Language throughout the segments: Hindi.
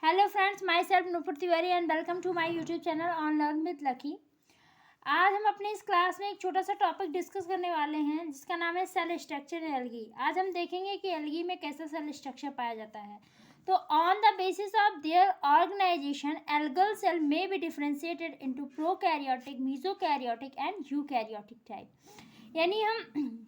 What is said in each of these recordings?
Hello friends, myself Nupur Tiwari and welcome to my YouTube channel on learn with Lucky. आज हम अपनी इस क्लास में एक छोटा सा टॉपिक डिस्कस करने वाले हैं जिसका नाम है सेल स्ट्रक्चर इन एल्गी। आज हम देखेंगे कि एल्गी में कैसा सेल स्ट्रक्चर पाया जाता है। तो on the basis of their organisation algal cell may be differentiated into prokaryotic, mesokaryotic and eukaryotic type. यानी हम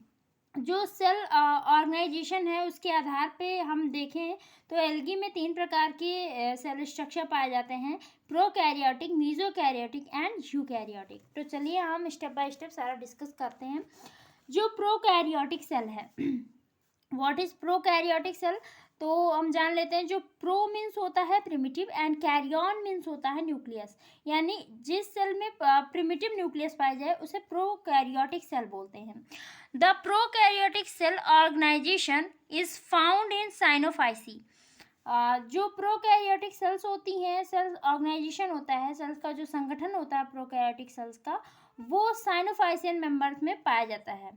जो सेल ऑर्गेनाइजेशन है उसके आधार पे हम देखें तो एल्गी में 3 प्रकार के सेल स्ट्रक्चर पाए जाते हैं: प्रोकैरियोटिक, मेसोकैरियोटिक एंड यूकैरियोटिक। तो चलिए हम स्टेप बाय स्टेप सारा डिस्कस करते हैं। जो प्रोकैरियोटिक सेल है व्हाट इज प्रोकैरियोटिक सेल, तो हम जान लेते हैं। जो प्रो मीन्स होता है प्रिमिटिव एंड कैरियन मीन्स होता है न्यूक्लियस। यानी जिस सेल में प्रिमिटिव न्यूक्लियस पाया जाए उसे प्रोकैरियोटिक सेल बोलते हैं। The prokaryotic cell organisation is found in cyanophyceae. जो प्रोकैरियोटिक सेल्स होती हैं, सेल्स ऑर्गेनाइजेशन होता है, सेल्स का जो संगठन होता है प्रोकैरियोटिक सेल्स का, वो साइनोफाइसियन मेंबर्स में पाया जाता है।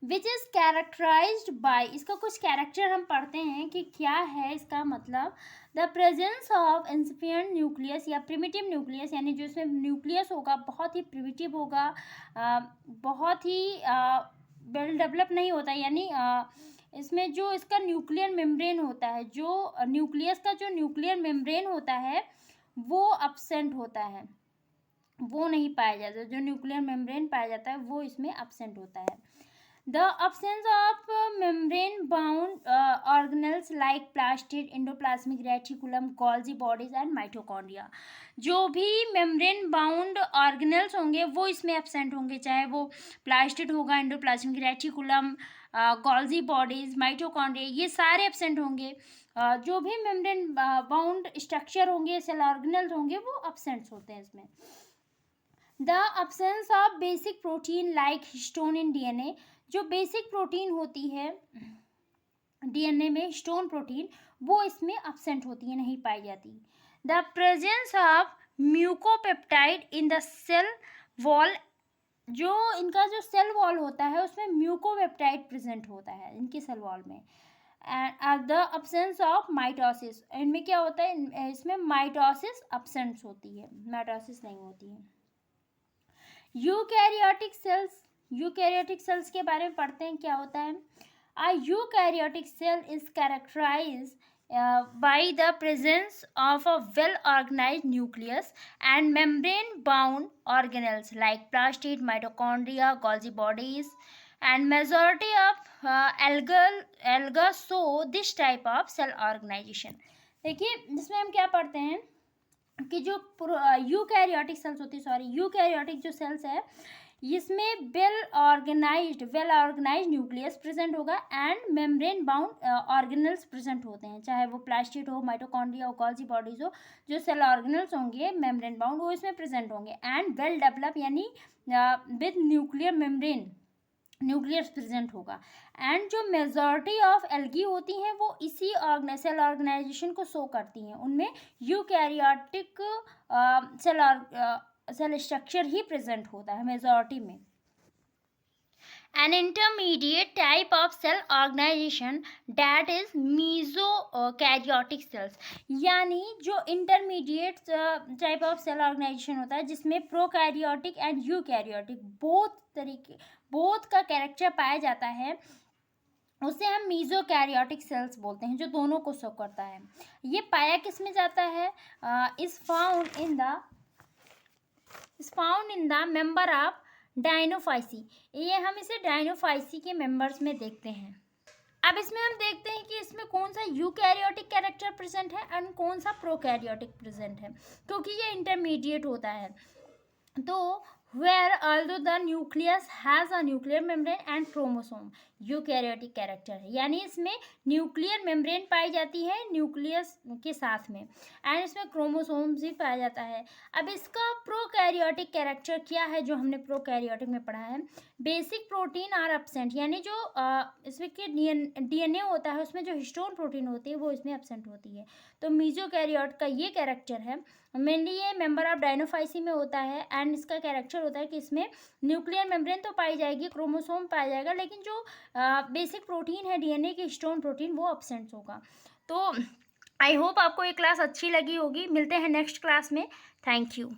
विच इज़ कैरेक्टराइज्ड बाय, इसका कुछ कैरेक्टर हम पढ़ते हैं कि क्या है इसका मतलब। द प्रेजेंस ऑफ इंसिपिएंट न्यूक्लियस या प्रिमिटिव न्यूक्लियस, यानी जो इसमें न्यूक्लियस होगा बहुत ही प्रिमिटिव होगा, बहुत ही वेल डेवलप नहीं होता। यानी इसमें जो इसका न्यूक्लियर मेम्ब्रेन होता है, जो न्यूक्लियस का जो न्यूक्लियर मेम्ब्रेन होता है वो अब्सेंट होता है, वो नहीं पाया जाता। जो न्यूक्लियर मेम्ब्रेन पाया जाता है वो इसमें अब्सेंट होता है। The absence of membrane-bound organelles like plastid, endoplasmic reticulum, Golgi bodies and mitochondria। जो भी membrane bound organelles होंगे वो इसमें absent होंगे, चाहे वो plastid होगा, endoplasmic reticulum, Golgi bodies, mitochondria, ये सारे absent होंगे। जो भी membrane bound structure होंगे, cell organelles होंगे, वो absent होते हैं इसमें। The absence of basic protein like histone in DNA, जो बेसिक प्रोटीन होती है डीएनए में, हिस्टोन प्रोटीन, वो इसमें अब्सेंट होती है, नहीं पाई जाती। The presence of mucopeptide in the cell wall, जो इनका जो सेल वॉल होता है उसमें म्यूकोपेप्टाइड प्रेजेंट होता है इनकी सेल वॉल में। And the absence of mitosis, इनमें क्या होता है, इसमें माइटोसिस अब्सेंट होती है, माइटोसिस नहीं होती है। यूकैरियोटिक सेल्स, यूकैरियोटिक सेल्स के बारे में पढ़ते हैं क्या होता है। A eukaryotic cell is characterised by the presence of a well organized nucleus and membrane bound organelles like plastid, mitochondria, Golgi bodies and majority of alga show this type of cell organization। देखिए इसमें हम क्या पढ़ते हैं कि जो यूकैरियोटिक सेल्स होती है, यूकैरियोटिक जो सेल्स है इसमें वेल ऑर्गेनाइज्ड न्यूक्लियस प्रेजेंट होगा and membrane bound organelles present होते हैं, चाहे वो प्लास्टिड हो, माइटोकॉन्ड्रिया हो, गोल्जी बॉडीज हो। जो सेल ऑर्गेनल्स होंगे मेम्ब्रेन बाउंड वो इसमें प्रेजेंट होंगे एंड वेल डेवलप, यानी with nuclear membrane, nucleus present होगा। एंड जो मेजॉरिटी ऑफ एल्गी होती हैं वो इसी सेल ऑर्गेनाइजेशन को शो करती हैं, उनमें यूकैरियोटिक सेल स्ट्रक्चर ही प्रेजेंट होता है मेजॉरिटी में। An intermediate type of cell organization that is mesokaryotic cells, यानी जो intermediate type of cell organisation होता है जिसमें प्रोकैरियोटिक एंड यूकैरियोटिक बोथ का कैरेक्टर पाया जाता है, उसे हम मीजोकैरियोटिक सेल्स बोलते हैं, जो दोनों को शो करता है। ये पाया किस में जाता है, is found in the member of Dinophyceae. ये हम इसे डायनोफाइसी के मेंबर्स में देखते हैं। अब इसमें हम देखते हैं कि इसमें कौन सा यूकैरियोटिक कैरेक्टर प्रेजेंट है एंड कौन सा प्रोकैरियोटिक प्रेजेंट है, क्योंकि ये इंटरमीडिएट होता है। तो where although the nucleus has a nuclear membrane and chromosome, eukaryotic character है, यानी इसमें न्यूक्लियर मेम्ब्रेन पाई जाती है न्यूक्लियस के साथ में एंड इसमें क्रोमोसोम्स भी पाया जाता है। अब इसका प्रोकैरियोटिक कैरेक्टर क्या है जो हमने प्रोकैरियोटिक में पढ़ा है, बेसिक प्रोटीन आर एब्सेंट, यानी जो इसमें के डीएनए होता है उसमें जो हिस्टोन प्रोटीन होती है वो इसमें एब्सेंट होती है। तो मीजोकैरियोट का ये कैरेक्टर है, मेनली ये मेंबर ऑफ डायनोफाइसी में होता है एंड इसका कैरेक्टर होता है कि इसमें न्यूक्लियर मेम्ब्रेन तो पाई जाएगी, क्रोमोसोम पाया जाएगा, लेकिन जो बेसिक प्रोटीन है डीएनए की, हिस्टोन प्रोटीन, वो एब्सेंट होगा। तो आई होप आपको ये क्लास अच्छी लगी होगी। मिलते हैं नेक्स्ट क्लास में। Thank you.